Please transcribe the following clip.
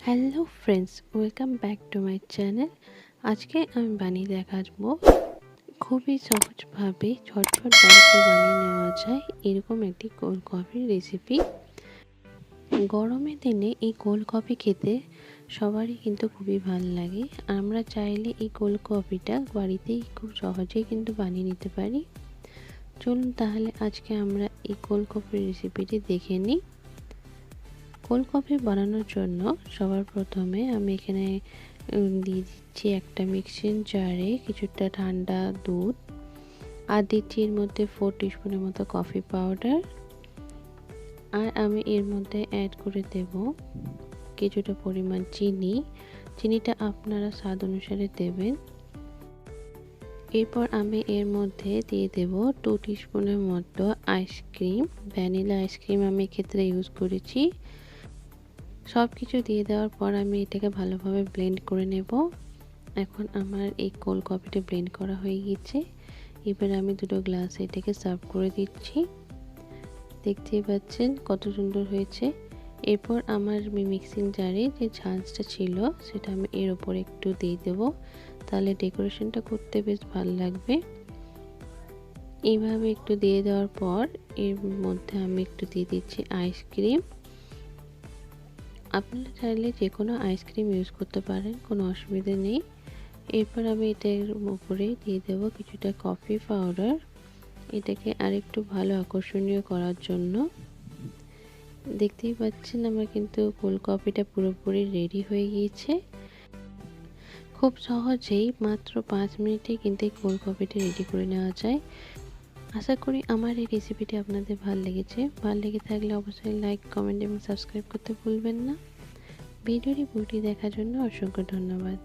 Hello friends, welcome back to my channel. আজকে আমি বানিয়ে দেখাবো খুবই সহজভাবে ঝটপট বাড়িতে বানিয়ে নেওয়া যায় এরকম একটি কোল্ড কফির রেসিপি। গরমের দিনে এই কোল্ড কফি খেতে সবারই কিন্তু খুবই ভালো লাগে। আমরা চাইলে এই কোল্ড কফিটা বাড়িতেই খুব সহজেই কিন্তু বানিয়ে নিতে পারি। চলুন তাহলে আজকে আমরা এই কোল্ড কফির রেসিপিটি দেখে নিই। কোল্ড কফি বানানোর জন্য সবার প্রথমে আমি এখানে দিয়ে দিচ্ছি একটা মিক্সিং জারে কিছুটা ঠান্ডা দুধ, আর দিচ্ছি এর মধ্যে 4 টিস্পুনের মতো কফি পাউডার, আর আমি এর মধ্যে অ্যাড করে দেব কিছুটা পরিমাণ চিনি। চিনিটা আপনারা স্বাদ অনুসারে দেবেন। এরপর আমি এর মধ্যে দিয়ে দেব 2 টিস্পুনের মতো আইসক্রিম, ভ্যানিলা আইসক্রিম আমি এক্ষেত্রে ইউজ করেছি। সব কিছু দিয়ে দেওয়ার পর আমি এটাকে ভালোভাবে ব্লেন্ড করে নেব। এখন আমার এই কোল্ড কফিটা ব্লেন্ড করা হয়ে গিয়েছে। এবার আমি দুটো গ্লাসে এটাকে সার্ভ করে দিচ্ছি। দেখতেই পাচ্ছেন কত সুন্দর হয়েছে। এরপর আমার মিক্সিং জারে যে ঝাঁঝটা ছিল সেটা আমি এর ওপর একটু দিয়ে দেবো, তাহলে ডেকোরেশনটা করতে বেশ ভালো লাগবে। এইভাবে একটু দিয়ে দেওয়ার পর এর মধ্যে আমি একটু দিয়ে দিচ্ছি আইসক্রিম। আপনারা চাইলে যে কোনো আইসক্রিম ইউজ করতে পারেন, কোনো অসুবিধা নেই। এরপর আমি এটার উপরে দিয়ে দেবো কিছুটা কফি পাউডার, এটাকে আরেকটু ভালো আকর্ষণীয় করার জন্য। দেখতেই পাচ্ছেন আমার কিন্তু কোল্ড কফিটা পুরোপুরি রেডি হয়ে গিয়েছে। খুব সহজেই মাত্র 5 মিনিটে কিন্তু এই কোল্ড কফিটা রেডি করে নেওয়া যায়। আশা করি আমার এই রেসিপিটি আপনাদের ভালো লেগেছে। ভালো লেগে থাকলে অবশ্যই লাইক, কমেন্ট এবং সাবস্ক্রাইব করতে ভুলবেন না। ভিডিওটি পুরোটি দেখার জন্য অসংখ্য ধন্যবাদ।